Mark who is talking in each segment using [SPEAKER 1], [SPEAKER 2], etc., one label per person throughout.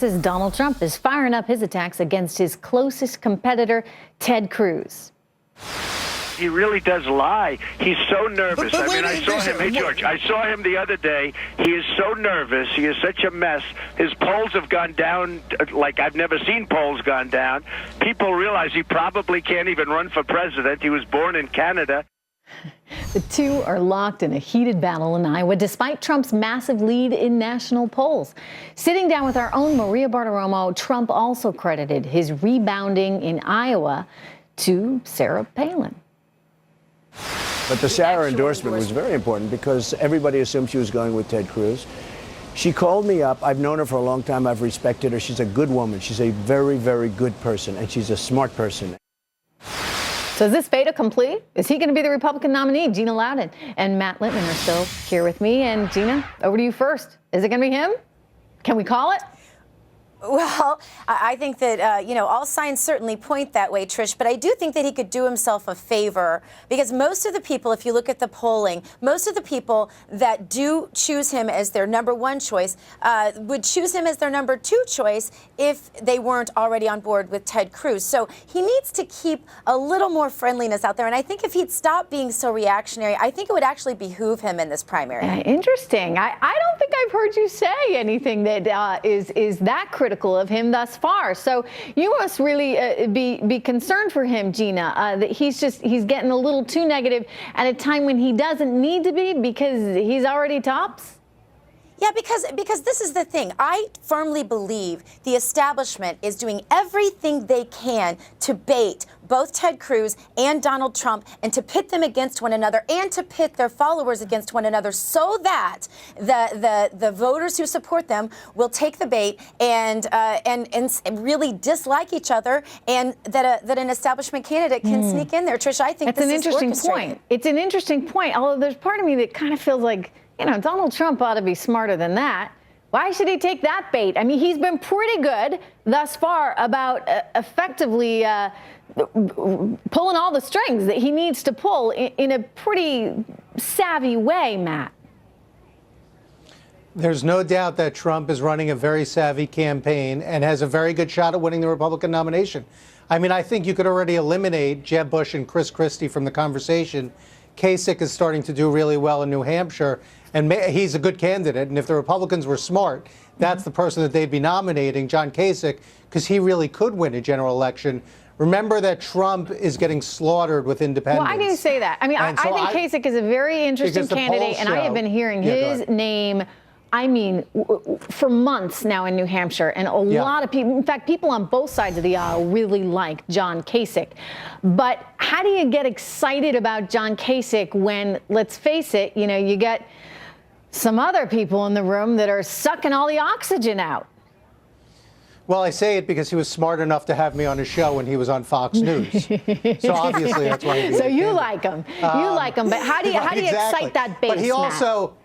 [SPEAKER 1] Says Donald Trump is firing up his attacks against his closest competitor, Ted Cruz.
[SPEAKER 2] He really does lie. He's so nervous.
[SPEAKER 3] But
[SPEAKER 2] I mean, I saw him. Hey, George, I saw him the other day. He is so nervous. He is such a mess. His polls have gone down like I've never seen polls gone down. People realize he probably can't even run for president. He was born in Canada.
[SPEAKER 1] The two are locked in a heated battle in Iowa, despite Trump's massive lead in national polls. Sitting down with our own Maria Bartiromo, Trump also credited his rebounding in Iowa to Sarah Palin.
[SPEAKER 4] But the Sarah endorsement was very important because everybody assumed she was going with Ted Cruz. She called me up. I've known her for a long time. I've respected her. She's a good woman. She's a very, very good person, and she's a smart person.
[SPEAKER 1] So is this fait accompli? Is he going to be the Republican nominee? Gina Loudon and Matt Littman are still here with me. And Gina, over to you first. Is it going to be him? Can we call it?
[SPEAKER 5] Well, I think that, all signs certainly point that way, Trish, but I do think that he could do himself a favor because most of the people, if you look at the polling, most of the people that do choose him as their number one choice would choose him as their number two choice if they weren't already on board with Ted Cruz. So he needs to keep a little more friendliness out there. And I think if he'd stop being so reactionary, I think it would actually behoove him in this primary.
[SPEAKER 1] Interesting. I don't think I've heard you say anything that is that critical of him thus far. So you must really be concerned for him, Gina, that he's getting a little too negative at a time when he doesn't need to be because he's already tops.
[SPEAKER 5] Yeah, because this is the thing. I firmly believe the establishment is doing everything they can to bait both Ted Cruz and Donald Trump and to pit them against one another and to pit their followers against one another so that the voters who support them will take the bait and really dislike each other and that an establishment candidate can sneak in there. Trish, I think
[SPEAKER 1] that's an interesting point. It's an interesting point, although there's part of me that kind of feels like, Donald Trump ought to be smarter than that. Why should he take that bait? I mean, he's been pretty good thus far about effectively pulling all the strings that he needs to pull in a pretty savvy way, Matt.
[SPEAKER 6] There's no doubt that Trump is running a very savvy campaign and has a very good shot at winning the Republican nomination. I mean, I think you could already eliminate Jeb Bush and Chris Christie from the conversation. Kasich is starting to do really well in New Hampshire, and he's a good candidate. And if the Republicans were smart, that's the person that they'd be nominating, John Kasich, because he really could win a general election. Remember that Trump is getting slaughtered with independents.
[SPEAKER 1] Why do you say that? I mean, I think Kasich is a very interesting candidate, and I have been hearing his name, for months now in New Hampshire, and a lot of people, in fact, people on both sides of the aisle really like John Kasich. But how do you get excited about John Kasich when, let's face it, you get some other people in the room that are sucking all the oxygen out?
[SPEAKER 6] Well, I say it because he was smart enough to have me on his show when he was on Fox News. So obviously that's why he
[SPEAKER 1] So you like him. You like him. But how do you excite that base,
[SPEAKER 6] But he also...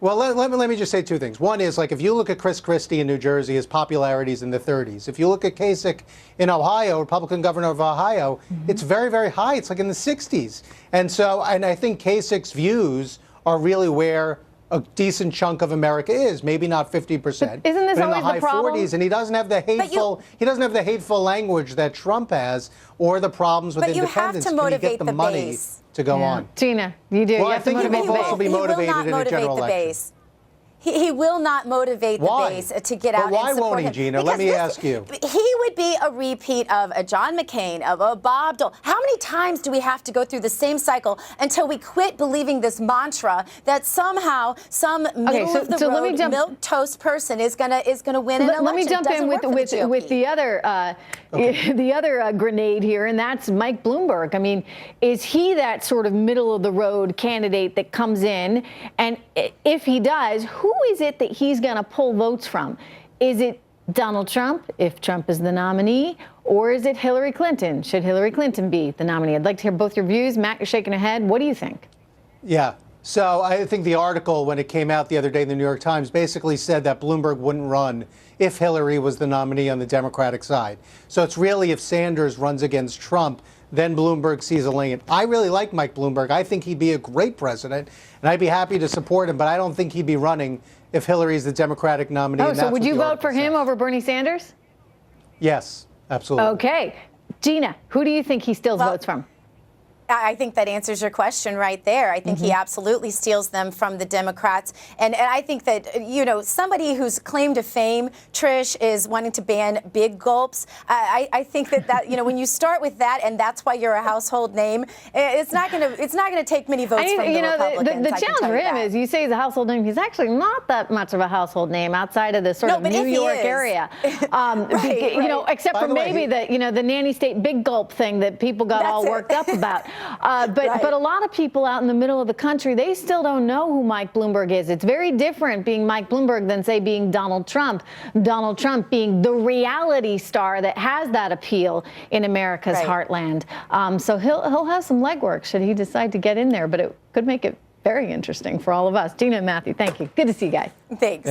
[SPEAKER 6] Well, let me just say two things. One is, if you look at Chris Christie in New Jersey, his popularity is in the 30s. If you look at Kasich in Ohio, Republican governor of Ohio, it's very, very high. It's like in the 60s. And I think Kasich's views are really where a decent chunk of America is, maybe not 50%.
[SPEAKER 1] Isn't this always the problem?
[SPEAKER 6] 40s, and he doesn't have the hateful language that Trump has, or the problems with independents.
[SPEAKER 5] But you have to motivate the
[SPEAKER 6] money to go on.
[SPEAKER 1] Gina, you do.
[SPEAKER 6] Well,
[SPEAKER 1] you have to motivate the base.
[SPEAKER 6] Also be motivated in a general election.
[SPEAKER 5] He will not motivate the base to get out and support him.
[SPEAKER 6] Why won't he, Gina? Let me ask you.
[SPEAKER 5] He would be a repeat of a John McCain, of a Bob Dole. How many times do we have to go through the same cycle until we quit believing this mantra that somehow some middle-of-the-road milquetoast person is gonna win an election?
[SPEAKER 1] Let me jump in with the other grenade here, and that's Mike Bloomberg. I mean, is he that sort of middle-of-the-road candidate that comes in? And if he does, who is it that he's going to pull votes from? Is it Donald Trump, if Trump is the nominee, or is it Hillary Clinton? Should Hillary Clinton be the nominee? I'd like to hear both your views. Matt, you're shaking your head. What do you think?
[SPEAKER 6] Yeah. So I think the article, when it came out the other day in the New York Times, basically said that Bloomberg wouldn't run if Hillary was the nominee on the Democratic side. So it's really if Sanders runs against Trump, then Bloomberg sees a lane. I really like Mike Bloomberg. I think he'd be a great president, and I'd be happy to support him, but I don't think he'd be running if Hillary's the Democratic nominee.
[SPEAKER 1] Oh,
[SPEAKER 6] and
[SPEAKER 1] so
[SPEAKER 6] that's
[SPEAKER 1] would
[SPEAKER 6] what
[SPEAKER 1] you
[SPEAKER 6] the
[SPEAKER 1] vote
[SPEAKER 6] article
[SPEAKER 1] for him
[SPEAKER 6] says.
[SPEAKER 1] over Bernie Sanders?
[SPEAKER 6] Yes, absolutely.
[SPEAKER 1] Okay. Gina, who do you think he steals votes from?
[SPEAKER 5] I think that answers your question right there. I think he absolutely steals them from the Democrats. And I think that, you know, somebody whose claim to fame, Trish, is wanting to ban big gulps. I think that, you know, when you start with that and that's why you're a household name, it's not going to take many votes from the Republicans.
[SPEAKER 1] The challenge for him is you say he's a household name. He's actually not that much of a household name outside of the sort of New York area.
[SPEAKER 5] Right,
[SPEAKER 1] you know, except
[SPEAKER 6] By
[SPEAKER 1] for
[SPEAKER 6] the way,
[SPEAKER 1] maybe the nanny state big gulp thing that people got all worked up about. But a lot of people out in the middle of the country, they still don't know who Mike Bloomberg is. It's very different being Mike Bloomberg than, say, being Donald Trump. Donald Trump being the reality star that has that appeal in America's heartland. So he'll have some legwork should he decide to get in there, but it could make it very interesting for all of us. Gina and Matthew, thank you. Good to see you guys.
[SPEAKER 5] Thanks.